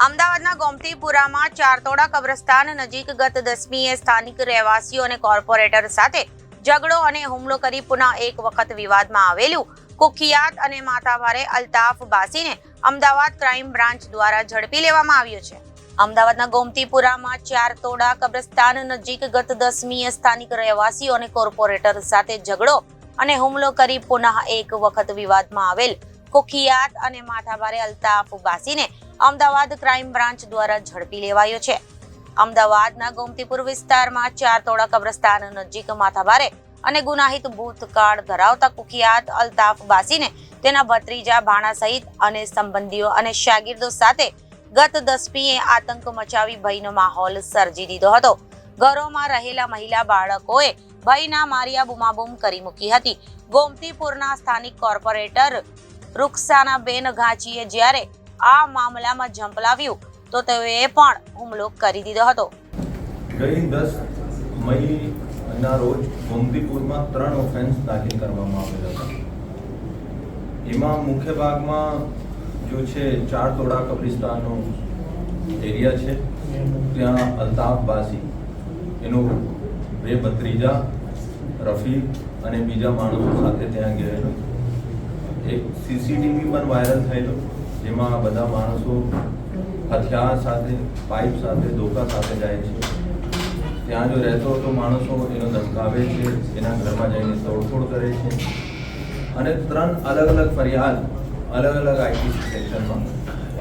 અમદાવાદના ગોમતીપુરામાં ચારતોડા કબ્રસ્તાન નજીક ગત 10મીએ સ્થાનિક રહેવાસીઓ અને કોર્પોરેટર સાથે ઝઘડો અને હુમલો કરી પુનઃ એક વખત વિવાદમાં આવેલું કુખ્યાત અને માથાભારે અલ્તાફ બાસીને અમદાવાદ ક્રાઇમ બ્રાન્ચ દ્વારા ઝડપી લેવામાં આવ્યો છે. અમદાવાદના ગોમતીપુરામાં ચારતોડા કબ્રસ્તાન નજીક ગત 10મીએ સ્થાનિક રહેવાસીઓ અને કોર્પોરેટર સાથે ઝઘડો અને હુમલો કરી પુનઃ એક વખત વિવાદમાં આવેલ કુખ્યાત અને માથાભારે અલ્તાફ બાસીને અમદાવાદ ક્રાઇમ બ્રાન્ચ દ્વારા ઝડપી લેવાયો છે. અમદાવાદના ગોમતીપુર વિસ્તારમાં ચારતોડા કબ્રસ્તાન નજીક માથાભારે અને ગુનાહિત ભૂતકાળ ધરાવતા કુખ્યાત અલ્તાફ બાસીને તેના ભત્રીજા ભાણા સહિત અને સંબંધીઓ અને શાગીર્દો સાથે ગત 10મીએ આતંક મચાવી ભયનો માહોલ સર્જી દીધો હતો. ઘરોમાં રહેલા મહિલા બાળકોએ ભયના માર્યા બૂમાબૂમ કરી મૂકી હતી. ગોમતીપુરના સ્થાનિક કોર્પોરેટર રૂકસાનાબેન ઘાંચીએ જ્યારે આ મામલામાં ઝંપલાવ્યું તો તેઓએ પણ હુમલો કરી દીધો હતો. ગઈ 10 મઈના રોજ ગોમતીપુરમાં 3 ઓફેન્સ દાખલ કરવામાં આવેલા હતા. એમાં મુખ્ય ભાગમાં જો છે ચારતોડા કબ્રિસ્તાનનો એરિયા છે, ત્યાં અલ્તાફ બાસી એનો 2 ભત્રીજા રફીક અને બીજા માણસો સાથે ત્યાં ગયેલો. એક સીસીટીવી પણ વાયરલ થયેલો, જેમાં બધા માણસો હથિયાર સાથે, પાઇપ સાથે, ધોકા સાથે જાય છે. ત્યાં જો રહેતો હતો માણસો એનો ધમકાવે છે, એના ઘરમાં જઈને તોડફોડ કરે છે અને 3 અલગ અલગ ફરિયાદ અલગ અલગ આઈટી સેક્શનમાં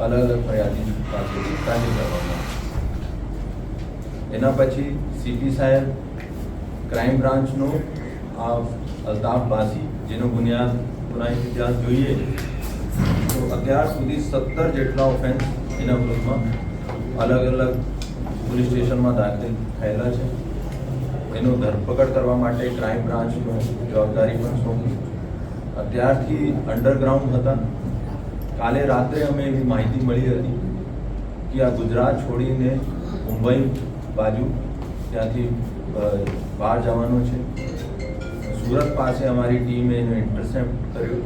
અલગ અલગ ફરિયાદી પાસેથી દાખલ કરવામાં. એના પછી સીપી સાહેબ ક્રાઇમ બ્રાન્ચનો આ અલ્તાફ બાસી, જેનો ગુનાહિત ઇતિહાસ જોઈએ તો અત્યાર સુધી 17 જેટલા ઓફેન્સ એના વિરુદ્ધમાં અલગ અલગ પોલીસ સ્ટેશનમાં દાખલ થયેલા છે. એનો ધરપકડ કરવા માટે ક્રાઇમ બ્રાન્ચનો જવાબદારી પણ સોંપી. અત્યારથી અંડરગ્રાઉન્ડ હતા. કાલે રાત્રે અમે એવી માહિતી મળી હતી કે આ ગુજરાત છોડીને મુંબઈ બાજુ ત્યાંથી બહાર જવાનો છે. સુરત પાસે અમારી ટીમે એનો ઇન્ટરસેપ્ટ કર્યો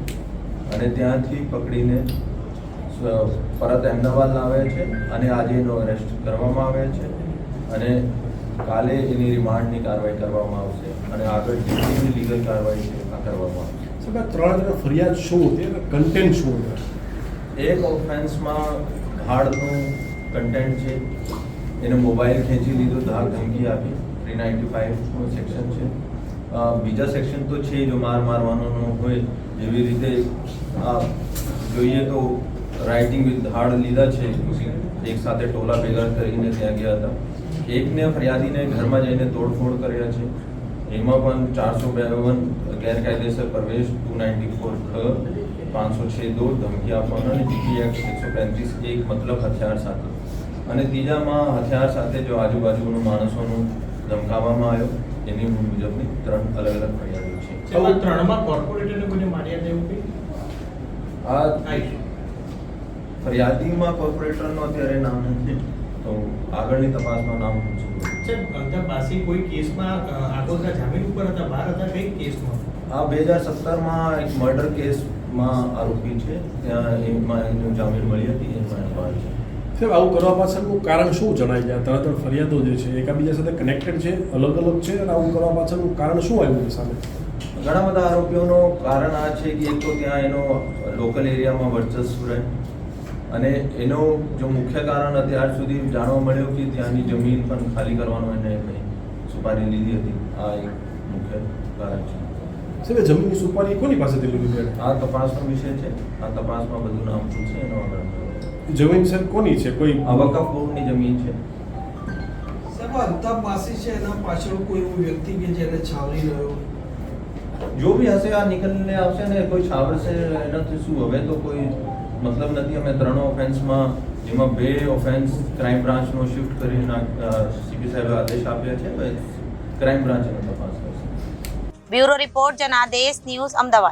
અને ત્યાંથી પકડીને પરત અમદાવાદ લાવે છે અને આજે એનો અરેસ્ટ કરવામાં આવે છે અને કાલે એની રિમાન્ડની કાર્યવાહી કરવામાં આવશે અને આગળ જેટલી લીગલ કાર્યવાહી છે આ કરવામાં આવશે. સાહેબ, 3 ફરિયાદ શું હતી અને કન્ટેન્ટ શું હતું? એક ઓફેન્સમાં ધાડનું કન્ટેન્ટ છે, એને મોબાઈલ ખેંચી લીધો, ધાક ધમકી આપી, 395નું સેક્શન છે. બીજા સેક્શન તો છે જો મારવાનો હોય, જેવી રીતે જોઈએ તો રાઇટિંગ વિથ ધાડ લીધા છે, એક સાથે ટોલા ભેગા કરીને ત્યાં ગયા હતા. એકને ફરિયાદીને ઘરમાં જઈને તોડફોડ કર્યા છે. એમાં પણ 452 ગેરકાયદેસર પ્રવેશ, 294 506 ધમકી આપવાનો અને જીપી એક્ટ 135 મતલબ હથિયાર સાથે. અને ત્રીજામાં હથિયાર સાથે જો આજુબાજુના માણસોનું ધમકાવવામાં આવ્યો, એની મુજબની 3 અલગ અલગ ફરિયાદો છે. એમાં 3માં કોર્પોરેટરને કોઈને માર્યા તેવું કંઈ? આ ફરિયાદીમાં કોર્પોરેટરનો અત્યારે નામ નથી, તો આગળની તપાસમાં નામ પૂછવું. અલ્તાફ બાસી કોઈ કેસમાં આગોતરા જામીન ઉપર હતા, બહાર હતા, કઈ કેસમાં? આ 2017માં એક મર્ડર કેસમાં આરોપી છે, ત્યાં એમાં એનું જામીન મળી હતી, એમાં બહાર છે. સાહેબ, આવું કરવા પાછળનું કારણ શું જણાય છે? 3 ફરિયાદો જે છે એકબીજા સાથે કનેક્ટેડ છે, અલગ અલગ છે, અને આવું કરવા પાછળનું કારણ શું આવ્યું છે સામે? ઘણા બધા આરોપીઓનું કારણ આ છે કે એક તો ત્યાં એનો લોકલ એરિયામાં વર્ચસ્વ રહે અને એનો જો મુખ્ય કારણ અત્યાર સુધી જાણવા મળ્યો કે ત્યાંની જમીન પણ ખાલી કરવાનો એને કંઈ સુપારી લીધી હતી. આ એક મુખ્ય કારણ છે. સાહેબ, જમીનની સુપારી કોની પાસેથી લીધી છે? આ તપાસનો વિષય છે. આ તપાસમાં બધું નામ પૂછશે એનો આગળ. જમીન સાહેબ કોની છે? કોઈ આ વકફ બોર્ડની જમીન છે. સાહેબ, અલ્તાફ બાસી છે, એના પાછળ કોઈ એવું વ્યક્તિ કે જેને છાવરી રહ્યો? જો બી હશે આ નીકળીને આવશે ને, કોઈ છાવરશે એનાથી શું? હવે તો કોઈ મતલબ નથી. અમે 3 ઓફેન્સમાં, જેમાં 2 ઓફેન્સ ક્રાઇમ બ્રાન્ચનો શિફ્ટ કરીને સીપી સાહેબે આદેશ આપ્યા છે. ક્રાઇમ બ્રાન્ચ એનો તપાસ કરશે. Bureau report, Janadesh news, Ahmedabad.